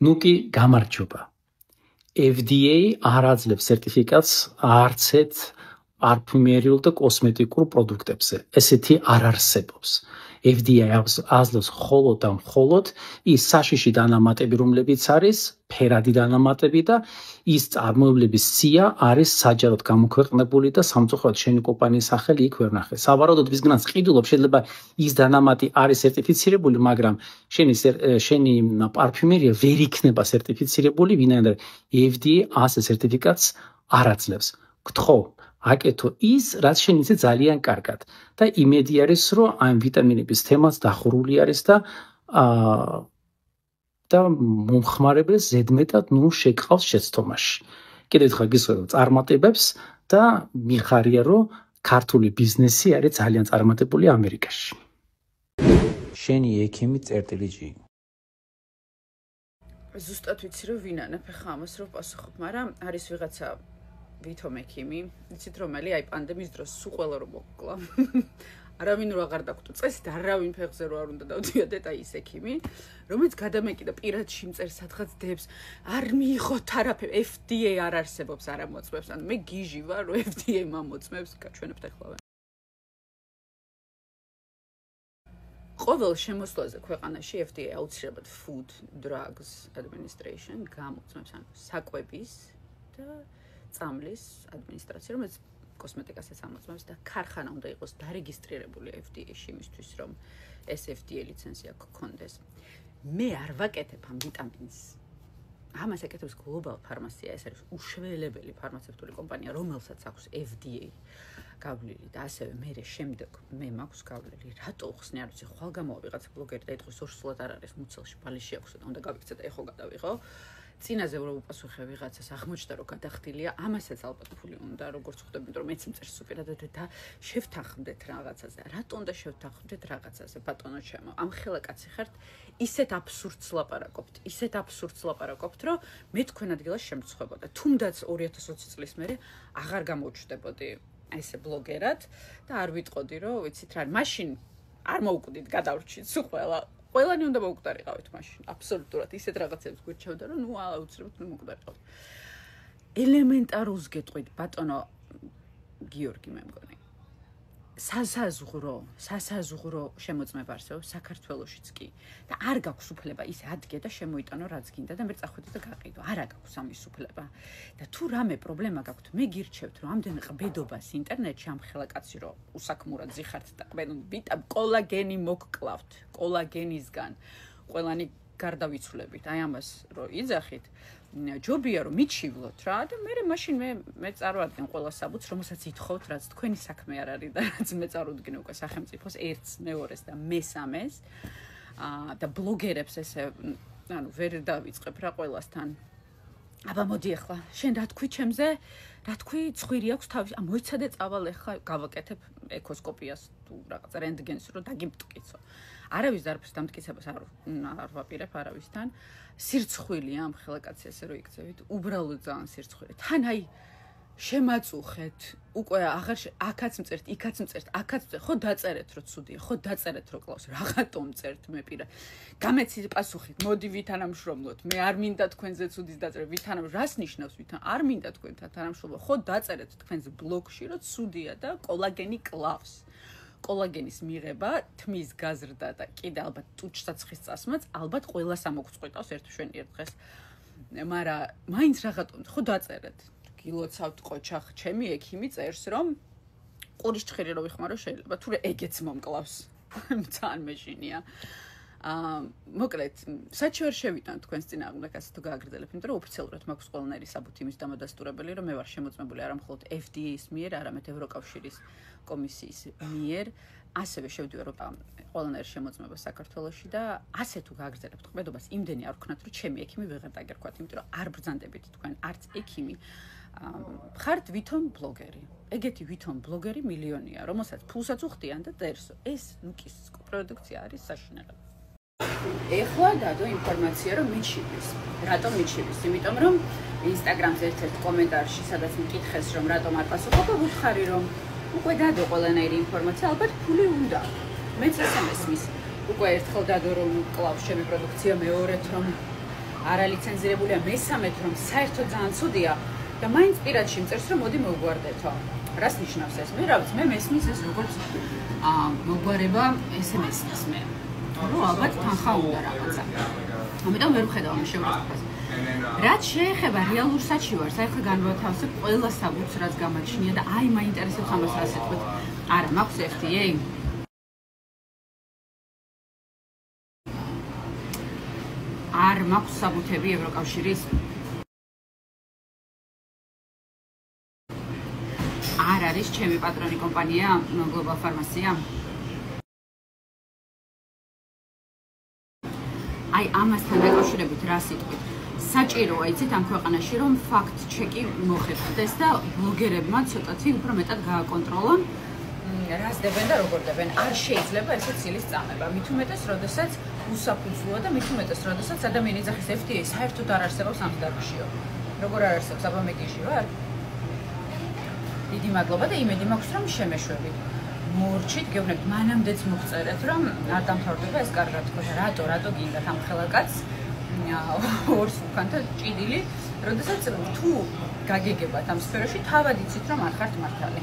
ნუ კი გამარჯობა. FDA არ აძლევს სერტიფიკატს არც ერთ პარფიუმერიულ და კოსმეტიკურ პროდუქტებზე. ესეთი არ არსებობს. FDA აძლევს მხოლოდ და მხოლოდ ის საშიში დანამატები, რომლებიც არის ფერადი დანამატები და ის წარმოებლების სია არის საჯაროდ გამოქვეყნებული და სამწუხაროდ შენი კომპანიის სახელი იქ ვერ ნახე. სავარაუდოდ ვისგანაც ყიდულობ, შეიძლება ის დანამატი არის სერტიფიცირებული, მაგრამ შენი პარფიუმერია ვერ იქნება სერტიფიცირებული, ვინაიდან FDA ასე სერტიფიკატს არ აძლევს. გთხოვ, აკეთო ის, რაც შენ იცი ძალიან კარგად და იმედი არის, რომ ამ ვიტამინების თემაც დახურული არის და მომხმარებელს ზედმეტად შეგყავს შეცდომაში. კიდევ ერთხელ გისურვებ წარმატებებს და მიხარია, რომ ქართული ბიზნესი არის ძალიან წარმატებული ამერიკაში. შენი ექიმი წერტილიჯი. ზუსტად ვიცი, რომ ვინანებ ახლა ამას რომ პასუხობ, მაგრამ არის ვიღაცა ვითომ ექიმი, იცით რომელი, აი პანდემიის დროს სულ ყველა რომ მოკლა. არავინ რო აღარ დაგვტო წესით, არავინ ფეხზე რო არ უნდა დავდიოდეთ, აი ის ექიმი, რომელიც გადამეკიდა პირადში მწერს სადღაც დებს, არ მიიღოთ არაფერი, FDA არ არსებობს, არ ამოწმებს, ანუ მე გიჟი ვარ, რომ FDA მომოწმებს, გაჩვენებთ ახლა. ყოველ შემოსვლაზე ქვეყანაში FDA აუცილებლად Food Drugs Administration გამოწმებს, ანუ საკვების და წამლის ადმინისტრაცია, რომელიც კოსმეტიკასაც ამოწმებს და ქარხანა უნდა იყოს დარეგისტრირებული FDA-ში იმისთვის, რომ ეს FDA ლიცენზია გქონდეს. მე არ ვაკეთებ ამ ვიტამინს. ამას აკეთებს Global Pharmacia, ეს არის უშველებელი ფარმაცევტული კომპანია, რომელსაც აქვს FDA გავლილი და ასევე მე შემდეგ მე მაქვს გავლილი. რატო ხსნი არ ვიცი, ხვალ გამოვა ვიღაცა ბლოგერი და ეთქვის ორსულად არ არის მუცელში, ბალიში აქვს და უნდა გავიქცე და ეხო გადავიღო. წინაზე რომ უპასუხე ვიღაცას აღმოჩნდა რომ გადახდილია, ამასაც ალბათ ფული უნდა, როგორც ხვდებით, რომ მეც მწერს სუპირადად და შევთანხმდეთ რაღაცაზე. რატო უნდა შევთანხმდეთ რაღაცაზე, ბატონო ჩემო? ამ ხელაკაცი ხართ, ისეთ აბსურდს ლაპარაკობთ, რომ მე თქვენ ადგილას შემწხვებოდა. თუნდაც 2020 წლის მერე აღარ გამოვჩნდებოდი ესე ბლოგერად და არ ვიტყოდი, რომ ვიცით რა, მაშინ არ მოვკვდით, გადავრჩით სულ ყველანი უნდა მოვკვდარიყავით მაშინ. აბსოლუტურად ისეთ რაღაცებს გვერჩევდა, რომ აუცილებლად მოვკვდარიყავით. ელემენტარულს გეტყვით, ბატონო გიორგი მე მგონი. სასაზღვრო შემოწმება არსებობს საქართველოშიც კი და არ გაქვს უფლება ისე ადგე და შემოიტანო რაც გინდა და მე წახვიდე და გაყიდო. არა გაქვს ამის უფლება. და თუ რამე პრობლემა გაქვთ, მე გირჩევთ, რომ ამდენ ყბედობას ინტერნეტში ამ ხელაკაცი რომ უსაქმურად ზიხართ და კოლაგენი მოგკლავთ, კოლაგენისგან ყველანი გარდავიცვლებით. აი ამას რომ იძახით, ჯობია რომ მიჩივლოთ რა და მაშინ მე წარვადგენ ყველა საბუთს, რომელსაც ითხოვთ, რაც თქვენი საქმე არ არის და რაც მე წარუდგინე უკვე სახელმწიფოს ერთს, მეორეს და მესამეს. და ბლოგერებს ესე ანუ ვერ დავიწყებ რა ყველასთან. აბა მოდი ახლა, შენ რა თქვი ჩემზე? რა თქვი, ცხვირი აქვს თავის? მოიცადე წავალ ახლა გავაკეთებ ეკოსკოპიას თუ რაღაც რენტგენს რომ დაგიმტკიცო. არავის დარფის დამტკიცებას არ ვაპირებ არავისთან. სირცხვილია ამ ხელაკაცი ესე რომ იქცევით, უბრალოდ ძალიან სირცხვილია. თან აი შემაწუხეთ, უკვე აღარ აქაც მწერთ, იქაც მწერთ, აქაც მწერთ, ხო დაწერეთ რომ ცუდია, ხო დაწერეთ რომ კლავს, რაღაცომ წერთ მე პირა. გამეცით პასუხი, მოდი ვითანამშრომლოთ, მე არ მინდა თქვენზე ცუდის დაწერა, რას ნიშნავს არ მინდა თქვენთან თანამშრომლობა, ხო დაწერეთ თქვენს ბლოგში რომ ცუდია და კოლაგენი კლავს. კოლაგენის მიღება, თმის გაზრდა და კიდე ალბათ ტუჩსაცხის წასმაც, ალბათ ყველას ამოგწყვეტავს ერთ დღეს. მაგრამ მაინც რაღაცომ ხო დაწერეთ. გილოცავთ ყოჩახ, ჩემი ექიმი წერს, რომ ყურის ჭხირი რო ვიხმარო შეიძლება, თუ ეგეც მომკლავს. ძალიან მეშინია. მოკლედ, საჩი ვერ შევიტან თქვენს წინააღმდეგას თუ გააგრძელებ, იმიტომ რომ ოფიციალურად მაქვს ყველანაირი საბუთი იმის დამადასტურებელი, რომ მე ვარ შემოწმებული არა მხოლოდ FDA-ის მიერ, არამედ ევროკავშირის კომისიის მიერ, ასევე შევდივარ ყველანაირ შემოწმებას საქართველოში და ასე თუ გააგრძელებთ ყბედობას, იმდენი არ ვქნათ, რომ ჩემი ექიმი ვეღარ დაგერქვათ, იმიტომ რომ არ ბრძანდებით თქვენ არც ექიმი. ხართ ვითომ ბლოგერი. ეგეთი ვითომ ბლოგერი მილიონია, რომელსაც ფულსაც უხდიან და წერს. ეს ნუკის პროდუქცია არის საშინელება. ეხლა დადო ინფორმაცია, რომ მიჩივის. რატომ მიჩივის? იმიტომ რომ ინსტაგრამზე ერთ-ერთ კომენტარში, სადაც მკითხეს, რომ რატომ არ პასუხობ, ვუთხარი, რომ უკვე დადო ყველანაირი ინფორმაცია, ალბათ ფული უნდა. მეც ესმის. უკვე ერთხელ დადო, რომ კლავს ჩემი პროდუქცია, მეორედ რომ არალიცენზირებულია, მესამედ რომ საერთოდ ძალიან ცუდია და მაინც პირადში მწერს რომ მოდი მოვგვარდეთო. რას ნიშნავს ეს? მე რა ვიცი, მე მესმის ეს როგორც მოგვარება ესე მესმის მე. რომ ალბათ თანხა უნდა რაღაცა. ამიტომ ვერ ვხედავ ამ შეურაცხყოფას. რაც შეეხება რეალურ საჩივარს, აი ხა განვათავსებ ყველა საბუთს რაც გამაჩნია და აი მაინტერესებს ამას რა სიტყვით. არა, მაქვს FDA. არ მაქვს საბუთები ევროკავშირის. არ არის ჩემი პატრონი კომპანია Global Pharmacy-ა. აი ამასთან დაკავშირებით რა სიტყვით? საჭიროა იცით ამ ქვეყანაში რომ ფაქტ ჩეკი მოხერხდეს და ბლოგერებმა ცოტათი უფრო მეტად გააკონტროლონ რას დებენ და როგორ დებენ. არ შეიძლება ესე ცილის წამება. მით უმეტეს, როდესაც უსაფუძვლოა და მით უმეტეს, როდესაც ადამიანი ძახის FDA საერთოდ არ არსებობს ამ დარგშიო. როგორ არ არსებობს? აბა მე გიჟი ვარ. დიდი მადლობა და იმედი მაქვს რომ შემეშვებით. მორჩით, გეუბნებით, მანამდეც მოგწერეთ რომ არ დამთავრდება ეს კარგად თქო და რატო გინდათ ამ ხელაკაც ორს უკანთა ჭიდილი, როდესაც თუ გაგეგებათ ამ სფეროში, თავად იცით რომ არ ხართ მართალი.